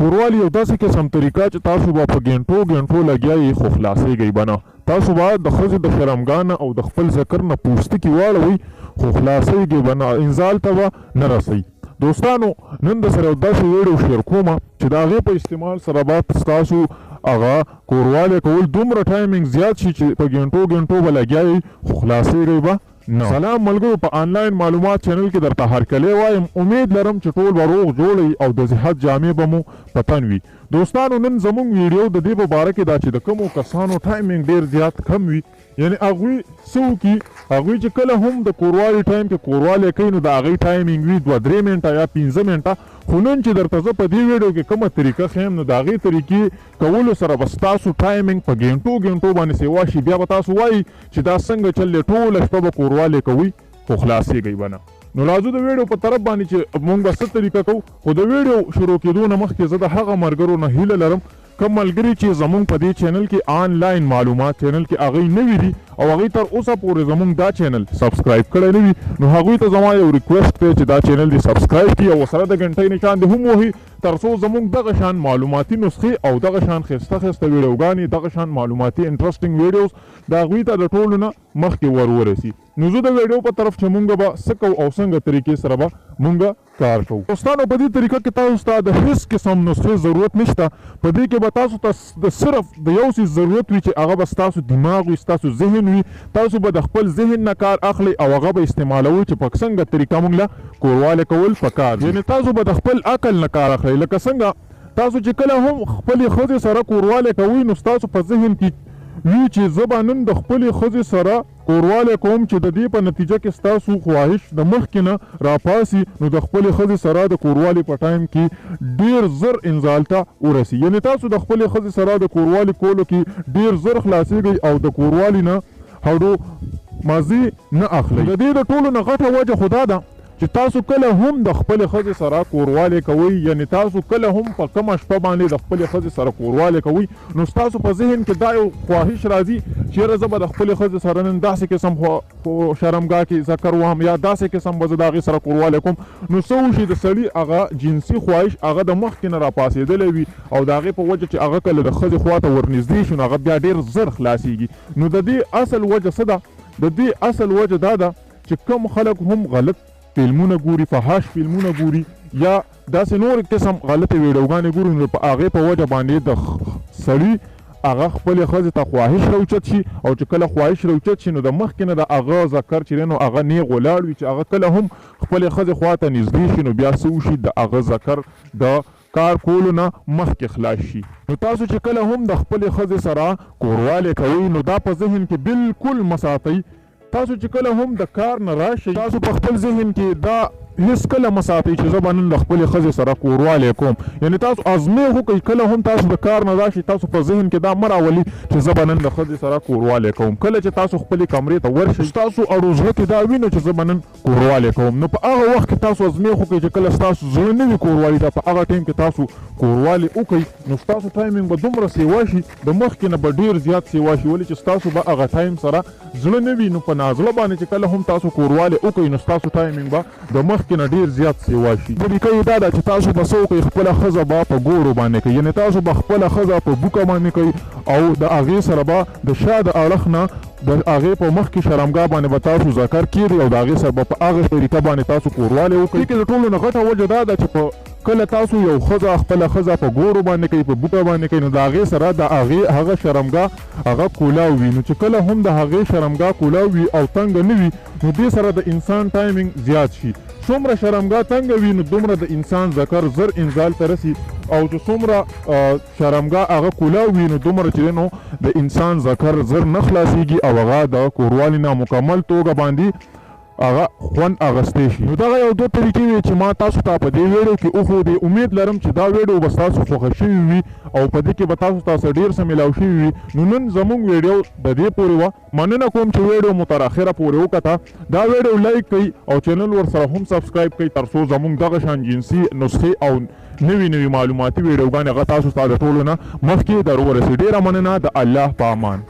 کوروالي یو داسې قسم طریقه چې تاسو به په ګنټو لګیا یې خو خلاصېږئ به نه. تاسو به د ښځې د شرمګاه او د خپل ذکر نه پوستکي واړوئ خو خلاصېږئ به نه، انزال ته به نه رسئ. دوستانو نن د سره یو داسې ویډیو شیر کومه چې د هغې په استعمال سره به ستاسو هغه کوروالی کول دومره ټایمینګ زیات شي چې په ګنټو به لګیا یې خو خلاصېږئ به نه. سلام ملګرو، په آنلاین معلومات چینل کې درته هرکلی وایم. امید لرم چې ټول به روغ جوړئ او د صحت جامې به مو په تن وي. دوستانو نن زموږ ویډیو د دې په باره کې دا چې د کومو کسانو ټایمینګ ډېر زیات کم وي، یعنی هغوی څه وکړي، هغوی چې کله هم د کوروالي ټایم کې کوروالی کوي نو د هغې ټایمینګ وي 2-3 منټه یا 15 منټه. خو نن چې درته زه په دې ویډیو کې کومه طریقه ښیم نو د هغې طریقې کولو سره به ستاسو ټایمینګ په ګنټو باندې سیوا شي. بیا به تاسو وایي چې دا څنګه چل دی، ټوله شپه به کوروالی کوئ خو خلاصېږئ به نه. نو راځو د ویډیو په طرف باندې چې موږ به څه طریقه کوو. خو د ویډیو شروع کېدو نه مخکې زه د هغه ملګرو نه هیله لرم کوم ملګري چې زموږ په دې چینل کې آنلاین معلومات چینل کې هغوی نوي دي او هغوی تر اوسه پورې زموږ دا چینل سبسکرایب کړی نه وي نو هغوی ته زما یو ریکویسټ دی چې دا چینل دې سبسکرایب کړي او سره د غنټۍ نشان دې هم ووهي تر څو زموږ دغه شان معلوماتي نسخې او دغه شان ښایسته ویډیوګانې، دغه شان معلوماتي انټرسټینګ ویډیوز د هغوی ته د ټولو نه مخکې ورسي. نو زه د ویډیو په طرف چې مونږ به څه کوو او څنګه طریقې سره به مونږ کار کوو. دوستانو په دې طریقه کې تاسو ته د هیڅ قسم نسخې ضرورت نشته. په دې کې به تاسو ته د صرف د یو څیز ضرورت وي چې هغه به ستاسو دماغ وي، ستاسو ذهن وي. تاسو به د خپل ذهن نه کار اخلئ او هغه به استعمالوئ چې په څنګه طریقه مونږ له کوروالی کول پکار دي. یعنې تاسو به د خپل عقل نه کار اخلئ. لکه څنګه تاسو چې کله هم خپلې ښځې سره کوروالی کوئ نو ستاسو په ذهن کې وی چې زه به نن د خپلې ښځې سره کوروالی کوم چې د دې په نتیجه کې ستاسو خواهش د مخکې نه راپاسي نو د خپلې ښځې سره د کوروالی په ټایم کې ډېر زر انزال ته ورسي. یعنې تاسو د خپلې ښځې سره د کوروالی کولو کې ډېر زر خلاصېږئ او د کوروالی نه هډو مازی نه اخلئ. د دې د ټولو نه غټه وجه خو دا ده چې تاسو کله هم د خپلې ښځې سره کوروالی کوئ، یعنې تاسو کله هم په کومه شپه باندې د خپلې ښځې سره کوروالی کوئ نو ستاسو په ذهن کې دا یو خواهش راځي چې یاره زه به د خپلې ښځې سره نن داسې قسم شرمګاه کې ذکر وهم یا داسې قسم به زه د هغې سره کوروالی کوم. نو څه وشي د سړي هغه جنسي خواهش هغه د مخکې نه راپاسېدلی وي او د هغې په وجه چې هغه کله د ښځې خوا ته ورنږدې شي نو هغه بیا ډېر زر خلاصېږي. نو د دې اصل وجه څه ده؟ د دې اصل وجه دا ده چې کوم خلک هم غلط فلمونه ګوري، فحاش فلمونه ګوري یا داسې نور قسم غلطې ویډیوګانې ګوري نو په هغې په وجه باندې د سړي هغه خپلې ښځې ته خواهش راوچت شي او چې کله خواهش راوچت شي نو د مخکې نه د هغه ذکر چې دی نو هغه نیغ ولاړ وي چې هغه کله هم خپلې ښځې خوا ته نږدې شي نو بیا څه وشي د هغه ذکر د کار کولو نه مخکې خلاص شي. نو تاسو چې کله هم د خپلې ښځې سره کوروالی کوئ نو دا په ذهن کې بالکل مساتئ. تاسو چې کله هم د کار نه راشئ تاسو په خپل ذهن کې دا هیڅ کله مه ساتئ چې زه به نن د خپلې ښځې سره کوروالی کوم. یعنې تاسو ازمېښت وکئ کله هم تاسو د کار نه راشئ تاسو په ذهن کې دا مه راولي چې زه به نن د ښځې سره کوروالی کوم. کله چې تاسو خپلې کمرې ته ورشئ ستاسو اړو زړه کې دا وي نو چې زه به نن کوروالی کوم. نو په هغه وخت کې تاسو ازمېښت وکئ چې کله ستاسو زړه نه وي کوروالی ته په هغه ټایم کې تاسو کوروالی وکئ نو ستاسو ټایمینګ به دومره سیوا شي د مخکې نه به ډېر زیات سیوا شي ولې چې ستاسو به هغه ټایم سره زړه نه وي. نو په نازړه باندې چې کله هم تاسو کوروالی وکئ نو ستاسو ټایمینګ به د مخکې نه ډېر زیات سیوا شي. طریقه یې دا ده چې تاسو به څه وکئ خپله ښځه به په ګورو باندې کوئ، یعنې تاسو به خپله ښځه په بوکه باندې کوئ او د هغې سره به د شا د اړخ نه د هغې په مخکې شرمګاه باندې به تاسو ذکر کېږئ او د هغې سره به په هغه طریقه باندې تاسو کوروالی وکئ. دې کې د ټولو نه غټه وجه دا ده چې په کله تاسو یو ښځه خپله ښځه په ګورو باندې کوئ، په بوټه باندې کوئ نو د هغې سره د هغې هغه شرمګاه هغه کولاو وي. نو چې کله هم د هغې شرمګاه کولاو وي او تنګه نه وي نو دې سره د انسان ټایمینګ زیات شي. څومره شرمګاه تنګه وي نو دومره د انسان ذکر زر انزال ته رسي او چې څومره شرمګاه هغه کولاو وي نو دومره چې دی نو د انسان ذکر زر نه خلاصېږي او هغه د کوروالي نه مکمل توګه باندې هغه خوند اغستی شي. نو دغه یو دوه طریقې وې چې ما تاسو ته په دې ویډیو کې وښودې. امید لرم چې دا ویډیو به ستاسو خوښه شوي وي او په دې کې به تاسو ته ډېر څه میلاو شوي وي. نو نن زموږ ویډیو د دې پورې وه. مننه کوم چې ویډیو مو تر اخره پورې وکته. دا ویډیو لایک کړئ او چینل ورسره هم سبسکرایب کړئ تر څو زموږ دغه شان جنسي نسخې او نوي معلوماتي ویډیوګانې هغه تاسو ته د ټولو نه مخکې در ورسي. ډېره مننه. د الله په امان.